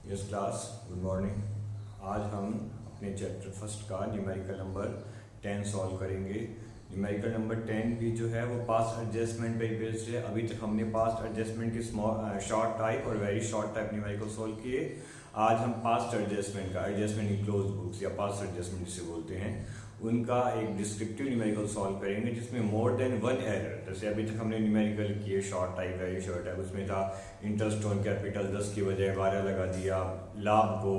Yes class, good morning. आज हम अपने चैप्टर फर्स्ट का न्यूमेरिकल नंबर 10 सॉल्व करेंगे। न्यूमेरिकल नंबर 10 भी जो है वो पास्ट एडजस्टमेंट पे बेस्ड है। अभी तक हमने पास्ट एडजस्टमेंट के शॉर्ट टाइप और very short type numerical solve किए। आज हम पास्ट एडजस्टमेंट का, एडजस्टमेंट इन क्लोज बुक्स या पास्ट एडजस्टमेंट जिसे बोलते हैं, उनका एक डिस्क्रिप्टिव न्यूमेरिकल सॉल्व करेंगे जिसमें मोर देन वन एरर, जैसे अभी तक हमने न्यूमेरिकल किए short type, very short type, उसमें था इंटरेस्ट ऑन कैपिटल 10 की बजाय 12 लगा दिया, लाभ को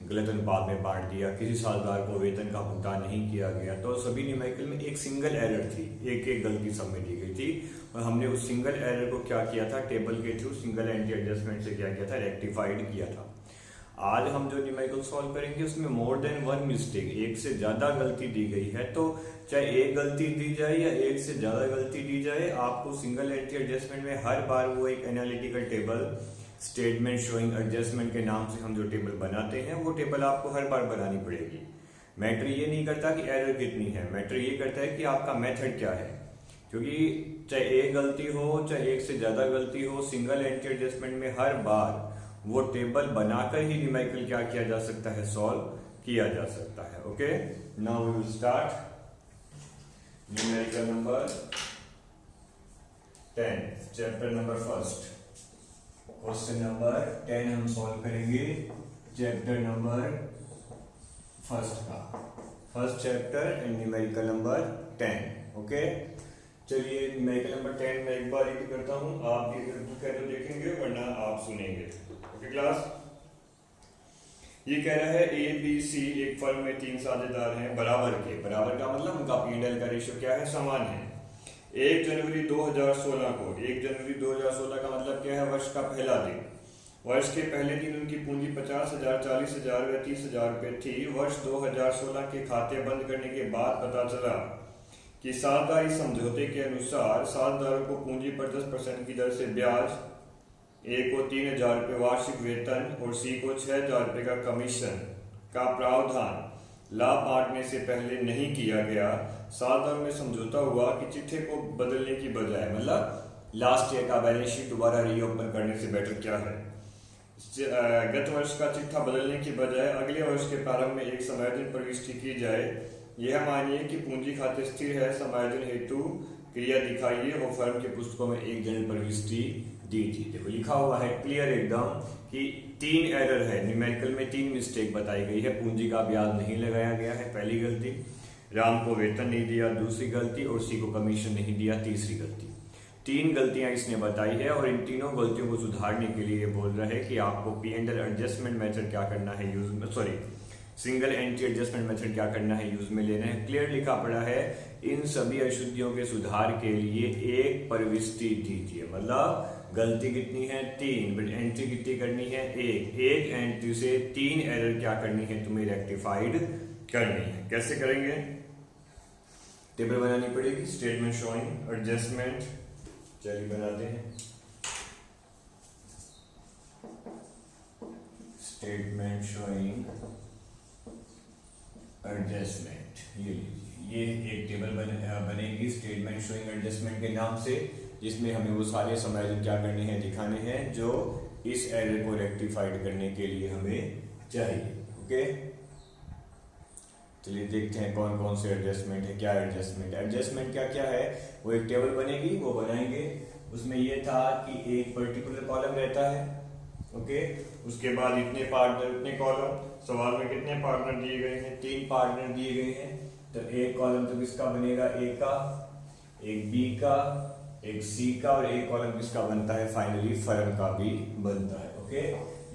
गलत अनुपात में बांट दिया, किसी सालदार को वेतन का भुगतान नहीं किया गया। तो सभी न्यूमेरिकल में एक सिंगल एरर थी, एक एक गलती सब में दी गई थी और हमने उस सिंगल एरर को क्या किया था, टेबल के थ्रू सिंगल एंटी एडजस्टमेंट से क्या किया था, रेक्टिफाइड किया था। आज हम जो न्यूमेरिकल सॉल्व करेंगे उसमें मोर देन वन मिस्टेक, एक से ज्यादा गलती दी गई है। तो चाहे एक गलती दी जाए या एक से ज्यादा गलती दी जाए, आपको सिंगल एंटी एडजस्टमेंट में हर बार वो एक analytical table, statement showing adjustment के नाम से हम जो टेबल बनाते हैं वो टेबल आपको हर बार बनानी पड़ेगी। मैटर ये नहीं करता कि एरर कितनी है, मैटर ये करता है कि आपका मेथड क्या है। क्योंकि चाहे एक गलती हो चाहे एक से ज्यादा गलती हो, सिंगल एंटी एडजस्टमेंट में हर बार वो टेबल बनाकर ही न्यूमेरिकल क्या किया जा सकता है, सॉल्व किया जा सकता है। Okay, now we will start numerical number 10, chapter number first. Question number 10 हम सॉल्व करेंगे चैप्टर नंबर फर्स्ट का, first chapter and numerical number 10। Okay, चलिए न्यूमेरिकल नंबर 10 मैं एक बार रिपीट करता हूं, आप ये तो देखेंगे वरना आप सुनेंगे। ओके क्लास, ये कह रहा है ए बी सी एक फर्म में 3 साझेदार हैं बराबर के, बराबर का मतलब उनका P&L का रेशियो क्या है, समान है। 1 जनवरी 2016 को, 1 जनवरी 2016 का मतलब क्या है, वर्ष का पहला दिन। वर्ष के पहले दिन उनकी पूंजी 50,000, 40,000 व 30,000 रुपए थी। वर्ष 2016 के खाते बंद करने के बाद पता चला कि साझेदारी समझौते के अनुसार साझेदारों को पूंजी पर 10% की दर से ब्याज, ए को 3,000 रुपये वार्षिक वेतन और सी को 6,000 रुपये का कमीशन का प्रावधान लाभ बांटने से पहले नहीं किया गया। साझेदारों में समझौता हुआ कि चिट्ठे को बदलने की बजाय, मतलब लास्ट ईयर का बैलेंस शीट दोबारा रीओपन करने से बेटर क्या है, गत वर्ष का चिट्ठा बदलने की बजाय अगले वर्ष के प्रारंभ में एक समायोजन प्रविष्टि की जाए। यह मानिए कि पूंजी खाते स्थिर है, समायोजन हेतु क्रिया दिखाइए और फर्म के पुस्तकों में एक जनरल प्रविष्टि दी थी। देखो लिखा हुआ है क्लियर एकदम कि 3 एरर है, न्यूमेरिकल में 3 मिस्टेक बताई गई है। पूंजी का ब्याज नहीं लगाया गया है, पहली गलती। राम को वेतन नहीं दिया, दूसरी गलती। और सी को कमीशन नहीं दिया, तीसरी गलती। 3 गलतियां इसने बताई है और इन तीनों गलतियों को सुधारने के लिए बोल रहा है कि आपको P&L एडजस्टमेंट मेथड क्या करना है यूज में, sorry single anti adjustment method क्या करना है, यूज में लेना है। क्लियर लिखा पड़ा है, इन सभी अशुद्धियों के सुधार के लिए एक प्रविष्टि दीजिए, मतलब गलती कितनी है, 3, बट एंट्री कितनी करनी है, एक एंट्री से 3 एरर क्या करनी है, तुम्हें रेक्टिफाइड करनी है। कैसे करेंगे, टेबल बनानी पड़ेगी, स्टेटमेंट शोइंग एडजस्टमेंट। चलिए बनाते हैं, स्टेटमेंट शोइंग एडजस्टमेंट। ये लीजिए, ये एक टेबल बनेगी स्टेटमेंट शोइंग एडजस्टमेंट के नाम से, जिसमें हमें वो सारे समायोजन क्या करने हैं, दिखाने हैं, जो इस एरर को रेक्टिफाइड करने के लिए हमें चाहिए। ओके, चलिए देखते हैं कौन कौन से एडजस्टमेंट है, क्या एडजस्टमेंट, एडजस्टमेंट क्या क्या है। वो एक टेबल बनेगी, वो बनाएंगे। उसमें ये था कि एक पर्टिकुलर कॉलम रहता है, ओके, उसके बाद इतने पार्टनर इतने कॉलम। सवाल में कितने पार्टनर दिए गए हैं, 3 पार्टनर दिए गए हैं। तो एक कॉलम तो किसका बनेगा, ए का, एक बी का, एक सी का, और एक कॉलम किसका बनता है, फाइनली फर्म का भी बनता है। ओके,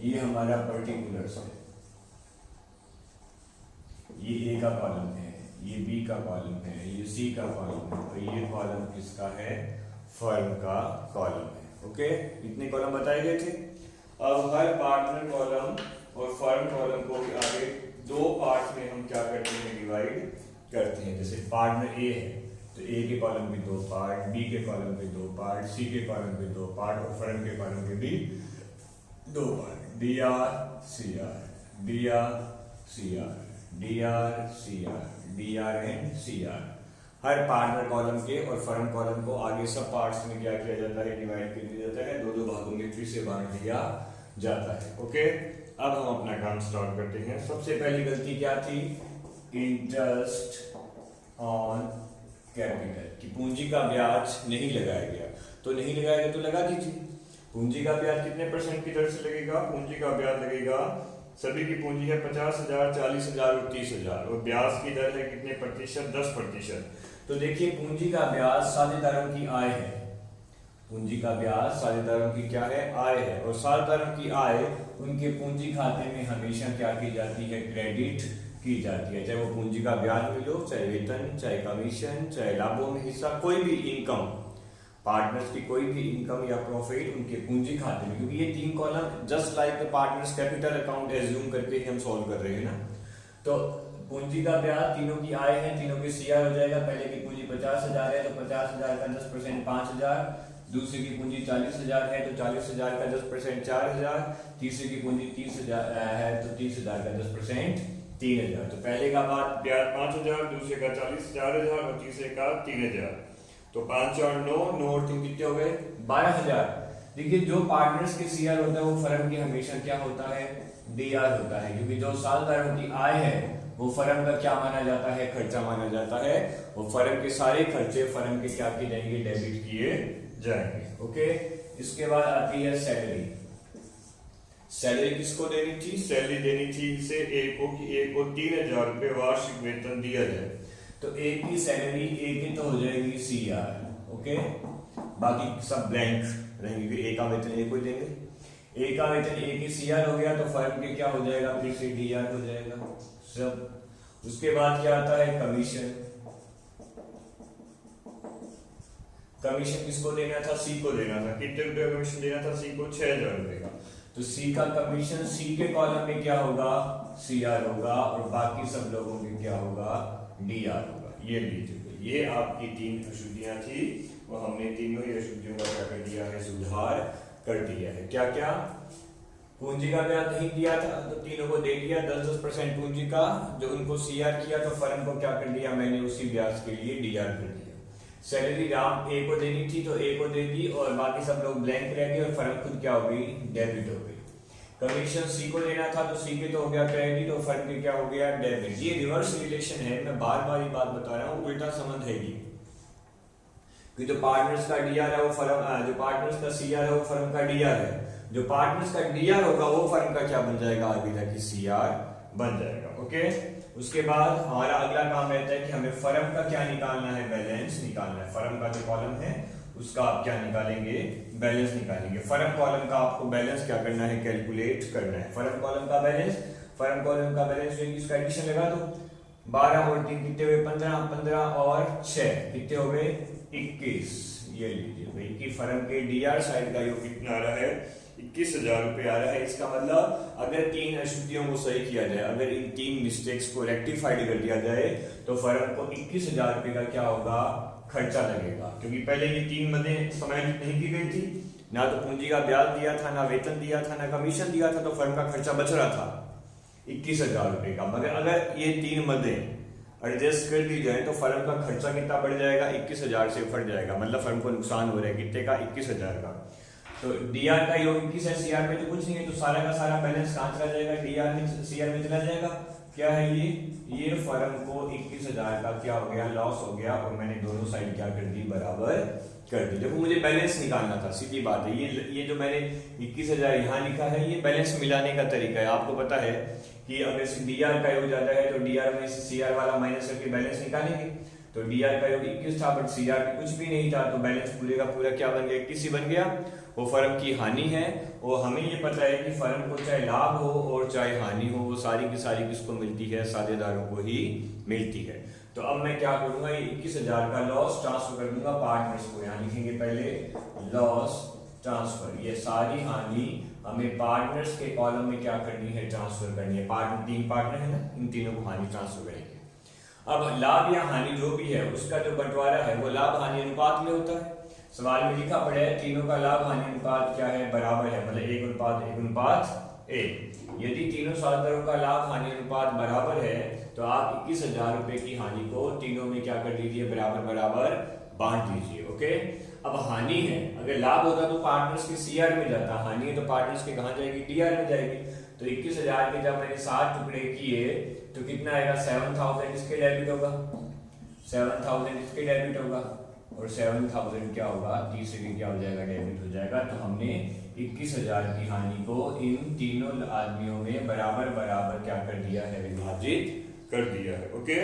ये हमारा पर्टिकुलर्स है, ये ए का कॉलम है, ये बी का कॉलम है, ये सी का कॉलम है, और ये कॉलम किसका है, फर्म का कॉलम है। ओके, इतने कॉलम बताए गए थे। अब हर पार्टनर कॉलम और फर्म कॉलम को आगे 2 पार्ट में हम क्या करते हैं, डिवाइड करते हैं। जैसे पार्टनर ए है तो ए के कॉलम के 2 पार्ट, बी के कॉलम के 2 पार्ट, सी के कॉलम के 2 पार्ट और फर्म के कॉलम के भी 2 part. D R C R, D R C R, D R C R, D R and C R. हर पार्टनर कॉलम के और फर्म कॉलम को आगे सब पार्ट्स में क्या किया जाता है, डिवाइड कर दिया जाता है, 2-2 भागों में फिर से बांट दिया जाता है। ओके, अब हम अपना काम स्टार्ट करते हैं। सबसे पहली गलती क्या थी? इंटरेस्ट ऑन कैपिटल, कि पूंजी का ब्याज नहीं लगाया गया। तो नहीं लगाया गया तो लगा दीजिए। पूंजी का ब्याज कितने परसेंट की दर से लगेगा? पूंजी का ब्याज लगेगा, सभी की पूंजी है 50,000, 40,000 और 30,000, और ब्याज की दर है कितने प्रतिशत? 10%। तो देखिए, पूंजी का ब्याज साझेदारों की आय है। पूंजी का ब्याज साझेदारों की क्या है? आय है। और साझेदारों की आय उनके पूंजी खाते में हमेशा क्या की जाती है? क्रेडिट की जाती है। चाहे वो पूंजी का ब्याज मिलो, चाहे वेतन, चाहे कमीशन, चाहे लाभों में हिस्सा, कोई भी इनकम, पार्टनर्स की कोई भी इनकम या प्रॉफिट उनके पूंजी खाते में, क्योंकि ये तीन column just like the partners capital account assume करके हम सॉल्व कर रहे हैं ना। तो पूंजी का ब्याज, तीनों की आय है, तीनों के सीआर हो जाएगा। पहले की पूंजी 50,000 है तो 50,000 का 10% 5,000, दूसरे की पूंजी 40,000 है तो 40,000 का 10% 4,000, तीसरे की पूंजी 30,000 है तो 30,000 का 10% 3,000। तो पहले का ब्याज 5,000, दूसरे का 40,000 और तीसरे का 3,000। तो 5 और 9, 9 और 3 कितने हो गए? 12,000। देखिए, जो पार्टनर्स के सीआर होता है वो फर्म की हमेशा क्या होता है? डीआर होता है, क्योंकि जो साझेदारों की आय है वो फर्म का क्या माना जाता है? खर्चा माना जाता है। वो फर्म के सारे खर्चे फर्म के क्या किए जाएंगे? डेबिट किए जाएंगे। ओके, इसके बाद आती है सैलरी। सैलरी किसको देनी थी? सैलरी देनी थी इसे एक को, कि एक को 3,000 रुपए वार्षिक वेतन दिया जाए। तो एक की सैलरी एक ही तो हो जाएगी सीआर। ओके, बाकी सब ब्लैंक रहेंगे। एक का वेतन एक को देंगे, एक का वेतन एक ही सीआर हो गया तो फर्म के क्या हो जाएगा? फिर से डीआर हो जाएगा सब। उसके बाद क्या आता है? कमीशन। कमीशन किसको देना था? सी को देना था। कितने रुपए का कमीशन देना था? सी को 6,000 रुपए का। तो सी का कमीशन सी के कॉलम में क्या होगा? सीआर होगा, और बाकी सब लोगों में क्या होगा? डीआर होगा। ये लीजिए, ये आपकी 3 अशुद्धियां थी, वो हमने तीनों ही अशुद्धियों का क्या कर दिया है? सुधार कर दिया है। क्या क्या? पूंजी का ब्याज नहीं दिया था तो तीनों को दे दिया 10% पूंजी का, जो उनको सीआर किया तो फर्म को क्या कर दिया? मैंने उसी ब्याज के लिए डीआर कर दिया। सैलरी राम ए को देनी थी तो ए को दे दी, और बाकी सब लोग ब्लैंक रह गए, और फर्म खुद क्या हो गई? डेबिट हो गई। कमीशन सी को देना था तो सी के तो हो गया क्रेडिट, और फर्म के क्या हो गया? डेबिट। ये रिवर्स रिलेशन है, मैं बार बार ये बात बता रहा हूँ, उल्टा संबंध है ये, कि जो पार्टनर्स का डीआर है वो फर्म, जो पार्टनर्स का सीआर है वो फर्म का डीआर है। जो पार्टनर्स का डीआर होगा वो फर्म का क्या बन जाएगा? आगे जाके सीआर बन जाएगा। ओके, उसके बाद हमारा अगला काम रहता है कि हमें फर्म का क्या निकालना है? बैलेंस निकालना है। फर्म का जो कॉलम है उसका आप क्या निकालेंगे? बैलेंस निकालेंगे। फर्म कॉलम का आपको बैलेंस क्या करना है? कैलकुलेट करना है। फर्म कॉलम का बैलेंस, फर्म कॉलम का बैलेंस इसका एडिशन लगा दो। 12 और 3 कितने हुए? 15, 15 और 6 कितने हो गए? 21। ये लीजिए भाई कि फर्म के डीआर साइड का योग कितना आ रहा है? 21,000 रुपए आ रहा है। इसका मतलब अगर 3 अशुद्धियों को सही किया जाए, अगर इन 3 मिस्टेक्स को रेक्टिफाइड कर दिया जाए तो फर्म को 21,000 रुपए का क्या होगा? खर्चा लगेगा। क्योंकि पहले ये 3 मदें समायोजित नहीं की गई थी, ना तो पूंजी का ब्याज दिया था, ना वेतन दिया था, ना कमीशन दिया था, तो फर्म का खर्चा बच रहा था 21,000 रुपए का। मगर अगर ये 3 मदें एडजस्ट कर दी जाए तो फर्म का खर्चा कितना बढ़ जाएगा? 21,000 से बढ़ जाएगा। मतलब फर्म को नुकसान हो रहा है कितने का? 21,000 का। तो डीआर का योग 21 है, सीआर में तो कुछ नहीं है, तो सारा का सारा बैलेंस कहां चला जाएगा? डीआर में, सीआर में चला जाएगा। क्या है ये फर्म को 21,000 का क्या हो गया? लॉस हो गया, और मैंने दोनों साइड क्या कर दी? बराबर कर दी। देखो, मुझे बैलेंस निकालना था, सीधी बात है। ये जो मैंने 21,000 यहाँ लिखा है, ये बैलेंस मिलाने का तरीका है। आपको पता है कि अगर डीआर का योग ज्यादा है तो डीआर में से सीआर वाला माइनस करके बैलेंस निकालेंगे। तो डीआर का योग 21 था, बट सीआर में कुछ भी नहीं था, तो बैलेंस पूरे का पूरा क्या बन गया? 21 ही बन गया। वो फर्म की हानि है, और हमें ये पता है कि फर्म को चाहे लाभ हो और चाहे हानि हो, वो सारी की सारी किसको मिलती है? साझेदारों को ही मिलती है। तो अब मैं क्या करूंगा? ये 21,000 का लॉस ट्रांसफर कर दूंगा पार्टनर्स को। यहाँ लिखेंगे पहले लॉस ट्रांसफर। ये सारी हानि हमें पार्टनर्स के कॉलम में क्या करनी है? ट्रांसफर करनी है। 3 पार्टनर है ना, इन तीनों को हानि ट्रांसफर करेंगे। अब लाभ या हानि जो भी है उसका जो बंटवारा है वो लाभ हानि अनुपात में होता है। सवाल में लिखा पड़ा है तीनों का लाभ हानि अनुपात क्या है? बराबर है, मतलब 1:1:1। यदि तीनों साझेदारों का लाभ हानि अनुपात बराबर है तो आप 21,000 रुपए की हानि को तीनों में क्या कर दीजिए? बराबर बराबर बांट दीजिए। ओके, अब हानि है, अगर लाभ होता तो पार्टनर्स के सीआर में जाता, हानि है तो पार्टनर्स के कहां जाएगी, डीआर में जाएगी। तो 21,000 के जब मैंने 7 टुकड़े किए तो कितना आएगा, 7,000 इसके डेबिट होगा, 7,000 इसके डेबिट होगा, और 7,000 क्या होगा, तीसरे के क्या हो जाएगा, डेबिट हो जाएगा। तो हमने 21,000 की हानि को इन तीनों आदमियों में बराबर बराबर क्या कर दिया है, विभाजित कर दिया है। ओके,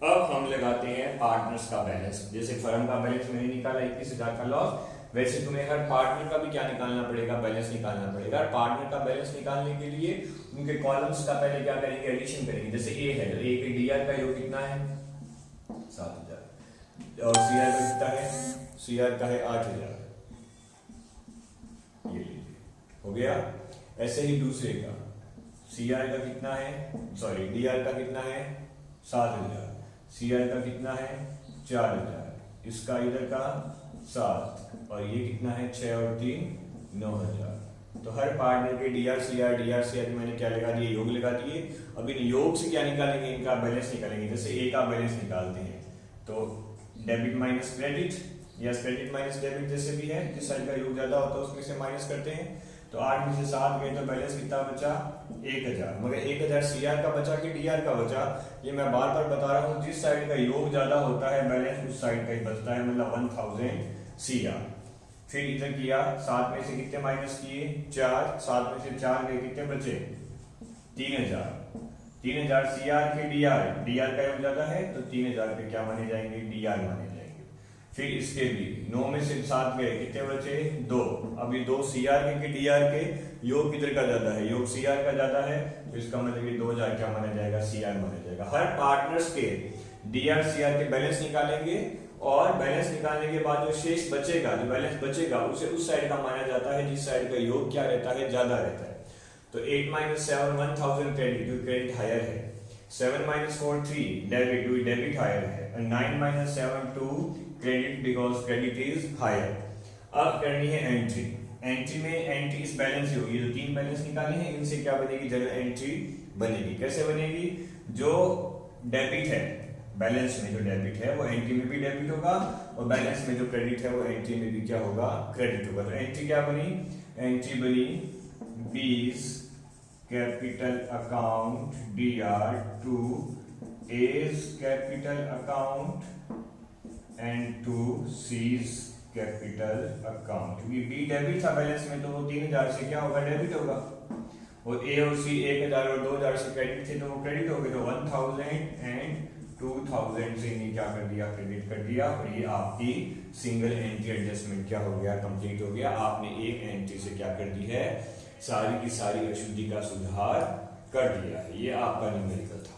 अब हम लगाते हैं पार्टनर्स का बैलेंस। जैसे फर्म का बैलेंस मैंने निकाला 21,000 का लॉस, वैसे तुम्हें हर पार्टनर का भी क्या निकालना पड़ेगा, बैलेंस निकालना पड़ेगा। पार्टनर का बैलेंस निकालने के लिए उनके कॉलम्स का पहले क्या करेंगे, एडिशन करेंगे। जैसे ए है तो ए के डीआर का योग कितना है, 7,000, और सीआर का कितना है, सीआर का है 8,000, ये लीजिए हो गया। ऐसे ही दूसरे का सीआर का कितना है, सॉरी डीआर का कितना है 7,000, सीआर का कितना है 4,000, इसका इधर का 7, और ये कितना है 6 और 3 9,000। तो हर पार्टनर के डीआर सीआर मैंने क्या लगा दिए, योग लगा दिए। अब इन योग से क्या निकालेंगे, इनका बैलेंस निकालेंगे। जैसे ए का बैलेंस निकालते हैं तो डेबिट माइनस क्रेडिट या क्रेडिट माइनस डेबिट जैसे भी है, जिस साइड का योग ज्यादा होता है उसमें से माइनस करते हैं। तो 8 में से 7 गए तो बैलेंस कितना बचा, 1,000। मगर 1,000 सीआर का बचा कि डीआर का बचा, ये मैं बार बार बता रहा हूँ, जिस साइड का योग ज्यादा होता है बैलेंस उस साइड का ही बचता है, मतलब 1,000 सीआर। फिर इधर किया, 7 में से कितने माइनस किए, 4, 7 में से 4 गए, कितने बचे 3,000। 3,000 सीआर के डीआर का योग ज्यादा है तो 3,000 पे क्या माने जाएंगे, डीआर माने जाएंगे। फिर इसके भी 9 में से 7 गए, कितने बचे 2। अब ये 2 सीआर के डीआर के योग किधर का ज्यादा है, योग सीआर का ज्यादा है, तो इसका मतलब ये 2,000 क्या माना जाएगा, सीआर माना जाएगा। हर पार्टनर्स के डीआर सीआर के बैलेंस निकालेंगे, और बैलेंस निकालने के बाद जो शेष बचेगा, जो बैलेंस बचेगा उसे उस साइड का माना जाता है जिस साइड का योग क्या रहता है, ज्यादा रहता है। तो 8 - 7 1,000 क्रेडिट, जो क्रेडिट हायर है। 7 - 4 3 डेबिट, जो डेबिट हायर है। और 9 - 7 2 credit, because credit is higher. अब करनी है एंट्री। एंट्री में एंट्री इस बैलेंस से होगी, जो 3 बैलेंस निकाले हैं इनसे क्या बनेगी, जनरल एंट्री बनेगी। कैसे बनेगी, जो डेबिट है बैलेंस में, जो डेबिट है वो एंट्री में भी डेबिट होगा, और बैलेंस में जो क्रेडिट है वो एंट्री में भी क्या होगा, क्रेडिट होगा। तो एंट्री क्या बनी, एंट्री बनी B's capital account DR to A's capital account and to C's capital account. क्योंकि बी डेबिट था बैलेंस में तो वो 3,000 से क्या होगा, डेबिट होगा, और ए और सी 1,000 और 2,000 से क्रेडिट थे तो वो क्रेडिट हो गए। तो 1,000 एंड 2,000 से इन्हें क्या कर दिया, क्रेडिट कर दिया, और ये आपकी सिंगल एंट्री एडजस्टमेंट क्या हो गया, कंप्लीट हो गया। आपने एक एंट्री से क्या कर दी है, सारी की सारी अशुद्धि का सुधार कर दिया है। ये आपका न्यूमेरिकल था,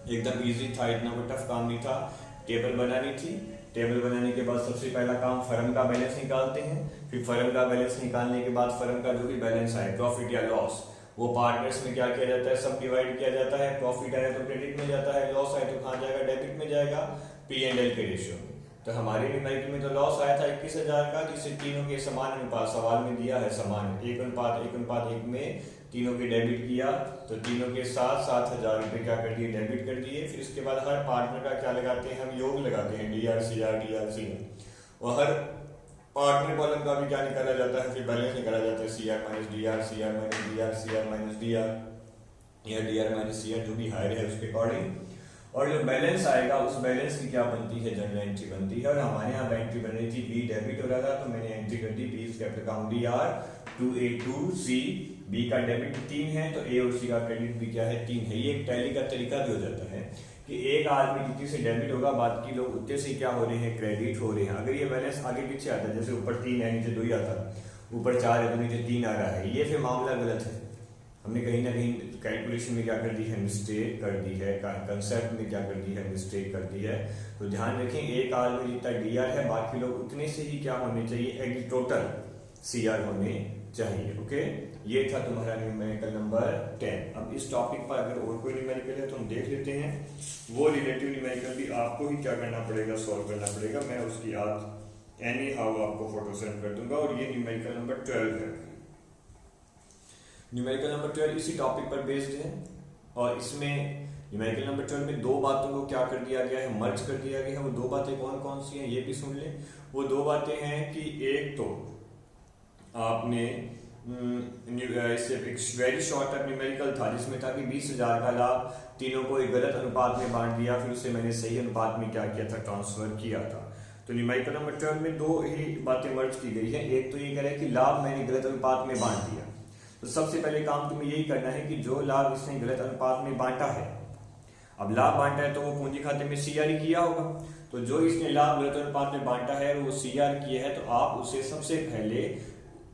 एकदम इजी था, इतना कोई टफ काम नहीं था। टेबल बनानी थी, टेबल बनाने के बाद सबसे पहला काम फर्म का बैलेंस निकालते हैं। फिर फर्म का बैलेंस निकालने के बाद फर्म का जो भी बैलेंस आए, प्रॉफिट या लॉस, वो पार्टनर्स में क्या किया जाता है, सब डिवाइड किया जाता है। प्रॉफिट आया तो क्रेडिट में जाता है, लॉस आया तो कहाँ जाएगा, डेबिट में जाएगा, P&L के रेशियो में। तो हमारे न्यूमेरिकल में तो लॉस आया था 21,000 का, जिससे तीनों के समान अनुपात सवाल में दिया है, समान 1:1:1 में तीनों के डेबिट किया, तो तीनों के 7,000 रुपए क्या कर दिए, डेबिट कर दिए। फिर इसके बाद हर पार्टनर का क्या लगाते हैं, हम योग लगाते हैं, डीआर सीआर, और हर पार्टनर कॉलम का भी क्या निकाला जाता है, फिर बैलेंस निकाला जाता है, CR minus DR, CR minus DR, CR minus DR, या डीआर माइनस सीआर, जो भी हायर है उसके अकॉर्डिंग। और जो बैलेंस आएगा उस बैलेंस की क्या बनती है, जनरल एंट्री बनती है। और हमारे यहाँ एंट्री बन रही थी, बी डेबिट हो रहा था तो मैंने एंट्री कर दी, B capital account DR to A to C. B का डेबिट 3 है तो ए और सी का क्रेडिट भी क्या है, 3 है। ये एक टैली का तरीका भी हो जाता है कि एक आदमी जितने से डेबिट होगा बाकी लोग उतने से क्या हो रहे हैं, क्रेडिट हो रहे हैं। अगर ये बैलेंस आगे पीछे आता है, जैसे ऊपर 3 है नीचे 2 ही आता है, ऊपर 4 है तो नीचे 3 आ रहा है, ये फिर मामला गलत है। हमने कहीं ना कहीं कैलकुलेशन में क्या कर दी है, मिस्टेक कर दी है, कंसेप्ट में क्या कर दी है, मिस्टेक कर दी है। तो ध्यान रखें, एक आदमी जितना डीआर है बाकी लोग उतने से ही क्या होने चाहिए, टोटल सीआर होने चाहिए। ओके, ये था तुम्हारा न्यूमेरिकल नंबर 10। अब इस टॉपिक पर अगर और कोई न्यूमेरिकल है तो हम देख लेते हैं। वो रिलेटिव न्यूमेरिकल भी आपको ही क्या करना पड़ेगा, सॉल्व करना पड़ेगा। मैं उसकी आज एनी हाउ आपको फोटो सेंड कर दूंगा। और ये न्यूमेरिकल नंबर 12 है। न्यूमेरिकल नंबर 12 इसी टॉपिक पर बेस्ड है, और इसमें न्यूमेरिकल नंबर 12 में दो बातों को क्या कर दिया गया है, मर्ज कर दिया गया है। वो दो बातें कौन कौन सी हैं ये भी सुन लें। वो दो बातें हैं कि एक तो आपने इससे एक वेरी शॉर्ट टर्म न्यूमेरिकल था जिसमें था कि 20,000 का लाभ तीनों को एक गलत अनुपात में बांट दिया, फिर उसे मैंने सही अनुपात में क्या किया था, ट्रांसफर किया था। तो न्यूमेरिकल नंबर 12 में दो ही बातें मर्ज की गई है। एक तो ये कह रहा है कि लाभ मैंने गलत अनुपात में बांट दिया, तो सबसे पहले काम तुम्हें यही करना है कि जो लाभ इसने गलत अनुपात में बांटा है, अब लाभ बांटा है तो वो पूंजी खाते में सीआर किया होगा, तो जो इसने लाभ गलत अनुपात में बांटा है वो सीआर किया है, तो आप उसे सबसे पहले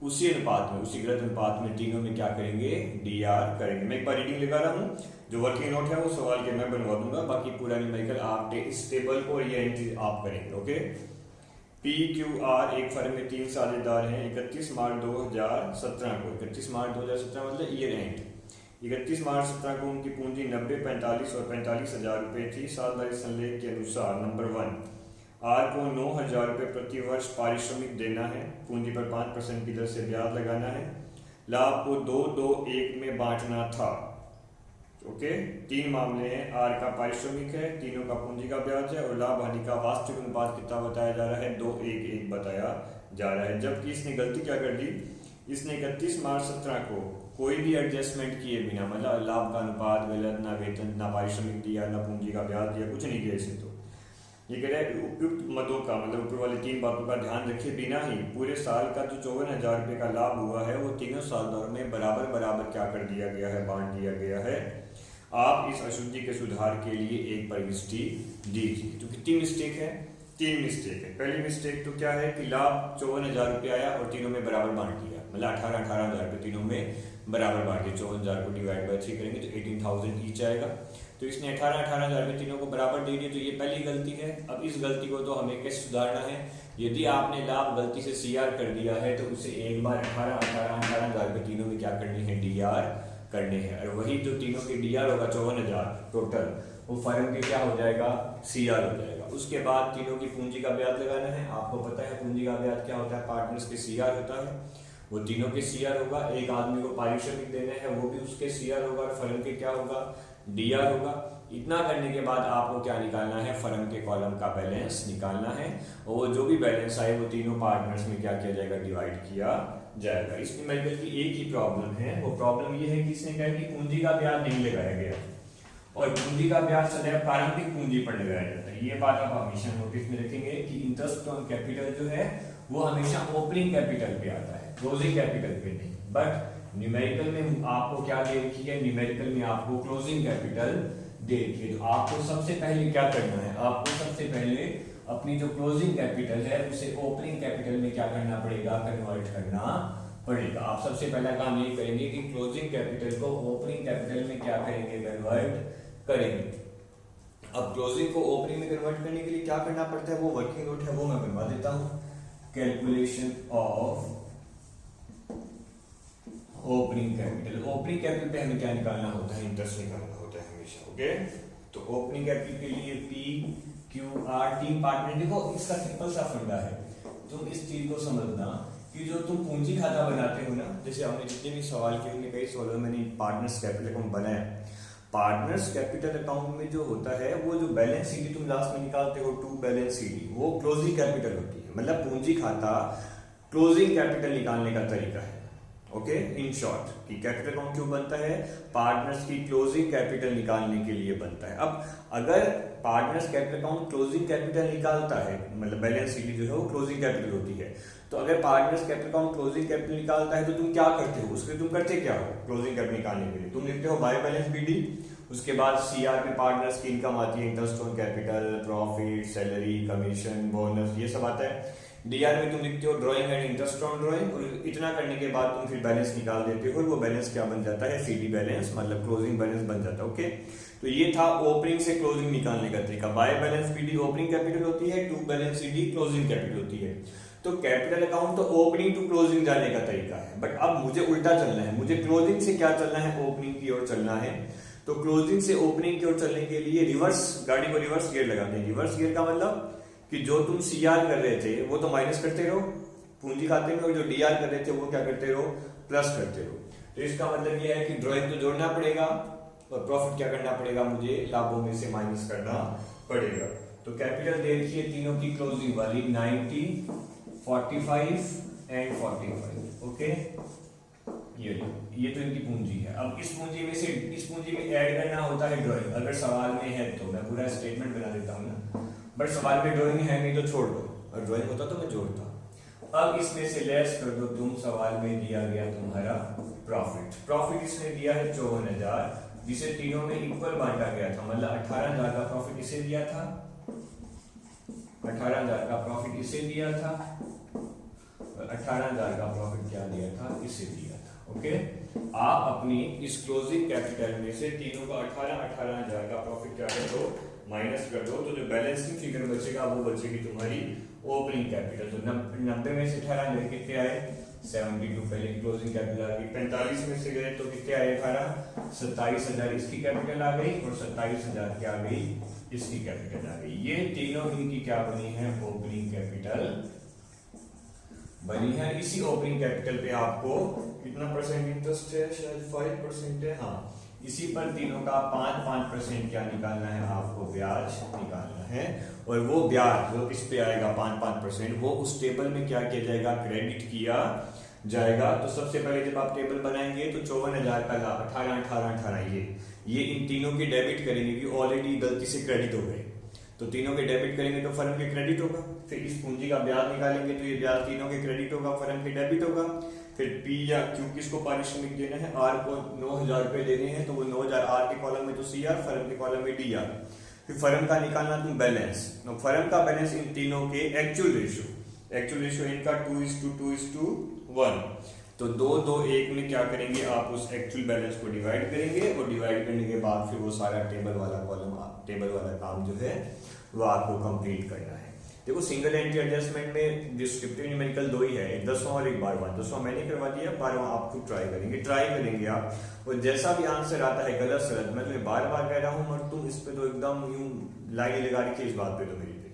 उसी अनुपात में, उसी गलत अनुपात में तीनों में क्या करेंगे, डीआर करेंगे। मैं एक बार रीडिंग लगा रहा हूँ, जो वर्किंग नोट है वो सवाल के मैं बनवा दूंगा, बाकी पूरा न्यूमेरिकल आप इस टेबल को ये एंट्री आप करेंगे। ओके, पी क्यू आर एक फर्म में 3 साझेदार हैं। 31 मार्च 2017 को, 31 मार्च 2017 मतलब ईयर एंड, 31 मार्च 17 को उनकी पूंजी 90, 45 और 45,000 रुपए थी। साझेदारी संलेख के अनुसार नंबर 1 आर को 9,000 रुपये प्रति वर्ष पारिश्रमिक देना है, पूंजी पर 5% की दर से ब्याज लगाना है, लाभ को 2-2-1 में बांटना था। ओके, 3 मामले हैं, आर का पारिश्रमिक है, तीनों का पूंजी का ब्याज है, और लाभ हानि का वास्तविक अनुपात कितना बताया जा रहा है, 2-1-1 बताया जा रहा है। जबकि इसने गलती क्या कर दी, इसने 31 मार्च 17 को कोई भी एडजस्टमेंट किए बिना, मतलब लाभ का अनुपात गलत, ना वेतन, ना पारिश्रमिक दिया, ना पूंजी का ब्याज दिया, कुछ नहीं किया इसे। तो ये कह रहा है उपयुक्त मदों का, मतलब ऊपर वाली 3 बातों का ध्यान रखे बिना ही पूरे साल का जो 54,000 रुपये का लाभ हुआ है वो तीनों साझेदारों में बराबर बराबर क्या कर दिया गया है, बांट दिया गया है। आप इस अशुद्धि के सुधार के लिए एक प्रविष्टि दीजिए। तो कितनी मिस्टेक है, 3 मिस्टेक है। पहली मिस्टेक तो क्या है कि लाभ 54,000 रुपये आया और तीनों में बराबर बांट दिया, मतलब 18,000 रुपये तीनों में बराबर बांट दिया। 54,000 को डिवाइड बाय 3 करेंगे तो 18,000 ईच आएगा, तो इसने 18,000 में तीनों को बराबर दे दिया, तो ये पहली गलती है। अब इस गलती को तो हमें कैसे सुधारना है, यदि आपने लाभ गलती से सीआर कर दिया है तो उसे एक बार 18,000 रुपये तीनों में क्या करनी है, डीआर करने हैं, और वही जो तीनों के डीआर होगा 54,000 टोटल, वो फर्म के क्या हो जाएगा, सीआर हो जाएगा। उसके बाद तीनों की पूंजी का ब्याज लगाना है। आपको पता है पूंजी का ब्याज क्या होता है, पार्टनर्स के सीआर होता है, वो तीनों के सीआर होगा। एक आदमी को पारिश्रमिक देना है, वो भी उसके सीआर होगा, और फर्म के क्या होगा, डीआर होगा। इतना करने के बाद आपको क्या निकालना है, फर्म के कॉलम का बैलेंस निकालना है, और वो जो भी बैलेंस आए वो तीनों पार्टनर्स में क्या किया जाएगा, डिवाइड किया जाएगा। इस न्यूमेरिकल की एक ही प्रॉब्लम है, वो प्रॉब्लम ये है कि इसने कहा कि पूंजी का ब्याज नहीं लगाया गया, और पूंजी का ब्याज सदैव प्रारंभिक पूंजी पर लगाया जाता है। ये बात आप हमेशा नोटिस में रखेंगे कि इंटरेस्ट ऑन कैपिटल जो है वो हमेशा ओपनिंग कैपिटल पे आता है, क्लोजिंग कैपिटल पे नहीं। बट न्यूमेरिकल में आपको क्या दे रखी है, न्यूमेरिकल में आपको क्लोजिंग कैपिटल दे रखी है। तो आपको सबसे पहले क्या करना है, आपको सबसे पहले अपनी जो क्लोजिंग कैपिटल है उसे ओपनिंग कैपिटल में क्या करना पड़ेगा, कन्वर्ट करना पड़ेगा। आप सबसे पहला काम ये करेंगे कि क्लोजिंग कैपिटल को ओपनिंग कैपिटल में क्या करेंगे, कन्वर्ट करेंगे। अब क्लोजिंग को ओपनिंग में कन्वर्ट करने के लिए क्या करना पड़ता है, वो वर्किंग नोट है, वो मैं बनवा देता हूँ। Calculation of opening capital, opening capital पे हमें क्या निकालना होता है, इंटरेस्ट निकालना होता है हमेशा। ओके, तो ओपनिंग कैपिटल के लिए P Q R, team partner. देखो इसका सिंपल सा फंडा है, तुम इस चीज को समझना कि जो तुम पूंजी खाता बनाते हो ना, जैसे हमने जितने भी सवाल किए उनमें कई सवालों में मैंने पार्टनर्स कैपिटल अकाउंट बनाया। पार्टनर्स कैपिटल अकाउंट में जो होता है वो जो बैलेंस शीट तुम लास्ट में निकालते हो, टू बैलेंस शीट, वो क्लोजिंग कैपिटल होती है। मतलब पूंजी खाता क्लोजिंग कैपिटल निकालने का तरीका है। ओके, इन शॉर्ट कि कैपिटल अकाउंट क्यों बनता है, पार्टनर्स की क्लोजिंग कैपिटल निकालने के लिए बनता है। अब अगर partners capital account closing capital निकालता है, मतलब बैलेंस शीट जो है वो क्लोजिंग कैपिटल होती है, तो अगर partners capital account closing capital निकालता है तो तुम क्या करते हो, उसके तुम करते क्या हो, क्लोजिंग कैपिटल निकालने के लिए तुम लिखते हो बाय बैलेंस बीडी, उसके बाद सीआर में पार्टनर्स की इनकम आती है, interest on capital, profit, salary, commission, bonus, ये सब आता है। डीआर में तुम लिखते हो drawing and interest on drawing, और इतना करने के बाद तुम फिर बैलेंस निकाल देते हो, और वो बैलेंस क्या बन जाता है, सीडी बैलेंस, मतलब क्लोजिंग बैलेंस बन जाता है। ओके, तो ये था ओपनिंग से क्लोजिंग निकालने का तरीका। By balance BD opening capital होती है, to balance CD closing capital होती है। तो कैपिटल अकाउंट तो ओपनिंग टू क्लोजिंग जाने का तरीका है, बट अब मुझे उल्टा चलना है, मुझे क्लोजिंग से क्या चलना है, ओपनिंग की ओर चलना है। तो क्लोजिंग से ओपनिंग की ओर चलने के लिए रिवर्स, गाड़ी को रिवर्स गियर लगाते हैं। रिवर्स गियर का मतलब कि जो तुम सीआर कर रहे थे वो तो माइनस करते रहो पूंजी खाते में, और जो डीआर कर रहे थे वो क्या करते रहो, प्लस करते रहो। तो इसका मतलब ये है कि ड्राइंग तो जोड़ना पड़ेगा, और प्रॉफिट क्या करना पड़ेगा, मुझे लाभों में से माइनस करना पड़ेगा। तो कैपिटल दे रखी है तीनों की क्लोजिंग वाली 90, 45 एंड 45। ओके, ये तो इनकी पूंजी है। अब इस पूंजी में से इस पूंजी में ऐड करना होता है ड्राइंग। अगर सवाल में है तो मैं पूरा स्टेटमेंट बना देता हूँ ना, बट सवाल में ड्राइंग है नहीं तो छोड़ दो, और ड्राइंग होता तो मैं जोड़ता। अब इसमें से लेस कर दो तुम, सवाल में दिया गया तुम्हारा प्रॉफिट। प्रॉफिट इसने दिया है 54,000, जिसे तीनों में इक्वल बांटा गया था, मतलब 18,000 का प्रॉफिट इसे दिया था, 18,000 का प्रॉफिट इसे दिया था, और 18,000 का प्रॉफिट क्या दिया था, इसे दिया था। ओके, आप अपनी इस क्लोजिंग कैपिटल में से तीनों का 18,000 का प्रॉफिट क्या कर दो, माइनस कर दो, तो जो बैलेंसिंग फिगर बचेगा वो बचेगी तुम्हारी ओपनिंग कैपिटल। तो 90 में से 18 कितने आए, 72 पहले क्लोजिंग कैपिटल आ गई। 45 में से गए तो कितने आए, 18, 27,000 इसकी कैपिटल आ गई, और 27,000 क्या आ गई, इसकी कैपिटल आ गई। ये तीनों इनकी क्या बनी है, ओपनिंग कैपिटल बनी है। इसी ओपनिंग कैपिटल पे आपको कितना परसेंट इंटरेस्ट है, शायद 5% है, हाँ, इसी पर तीनों का 5% क्या निकालना है आपको, ब्याज निकालना है। और वो ब्याज जो इस पे आएगा 5% वो उस टेबल में क्या किया जाएगा, क्रेडिट किया जाएगा। तो सबसे पहले जब आप टेबल बनाएंगे तो 54,000 का लाभ 18 ये इन तीनों के डेबिट करेंगे, क्योंकि ऑलरेडी गलती से क्रेडिट हो गए, तो तीनों के डेबिट करेंगे तो फर्म के क्रेडिट होगा। फिर इस पूंजी का ब्याज निकालेंगे तो ये ब्याज तीनों के क्रेडिट होगा, फर्म के डेबिट होगा। फिर पी या क्यू किसको पारिश्रमिक देना है, आर को 9,000 रुपए देने हैं, तो वो 9,000 आर के कॉलम में तो सी आर, फर्म के कॉलम में डी आर। फिर फर्म का निकालना तुम बैलेंस, फर्म का बैलेंस इन तीनों के एक्चुअल रेशियो इनका 2:2:1। तो 2:2:1 में क्या करेंगे आप, उस एक्चुअल बैलेंस को डिवाइड करेंगे, और डिवाइड करने के बाद फिर वो सारा टेबल वाला कॉलम, टेबल वाला काम जो है वो आपको कंप्लीट करना है। देखो सिंगल एंट्री एडजस्टमेंट में डिस्क्रिप्टिव न्यूमेरिकल 2 ही है, एक 10वां और एक 12वां। 10वां मैंने करवा दिया, 12वां आप खुद ट्राई करेंगे आप, और जैसा भी आंसर आता है गलत सलत, मैं तुम्हें बार-बार कह रहा हूँ, और तुम इस पे तो एकदम यूं लाइन लगा रखी है इस बात पे, तो मेरी पे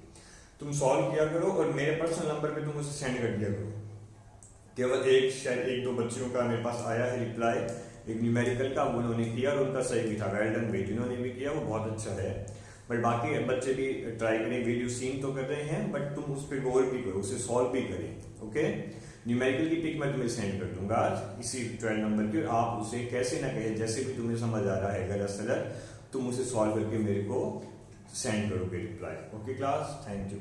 तुम सॉल्व किया करो, और मेरे पर्सनल नंबर पे तुम उसे सेंड कर दिया करो। केवल शायद 1-2 बच्चियों का मेरे पास आया है रिप्लाई, एक न्यूमेरिकल का, उन्होंने किया और उनका सही भी था, वेल डन भाई, जिन्होंने भी किया वो बहुत अच्छा है। बट बाकी बच्चे भी ट्राई करें, वीडियो सीन तो कर रहे हैं, बट तुम उस पर गौर भी करो, उसे सॉल्व भी करें। ओके, न्यूमेरिकल की पिक मैं तुम्हें सेंड कर दूंगा इसी 12 नंबर की, और आप उसे कैसे ना कहे, जैसे भी तुम्हें समझ आ रहा है गलत सलत, तुम उसे सॉल्व करके मेरे को सेंड करोगे reply. Okay class, thank you.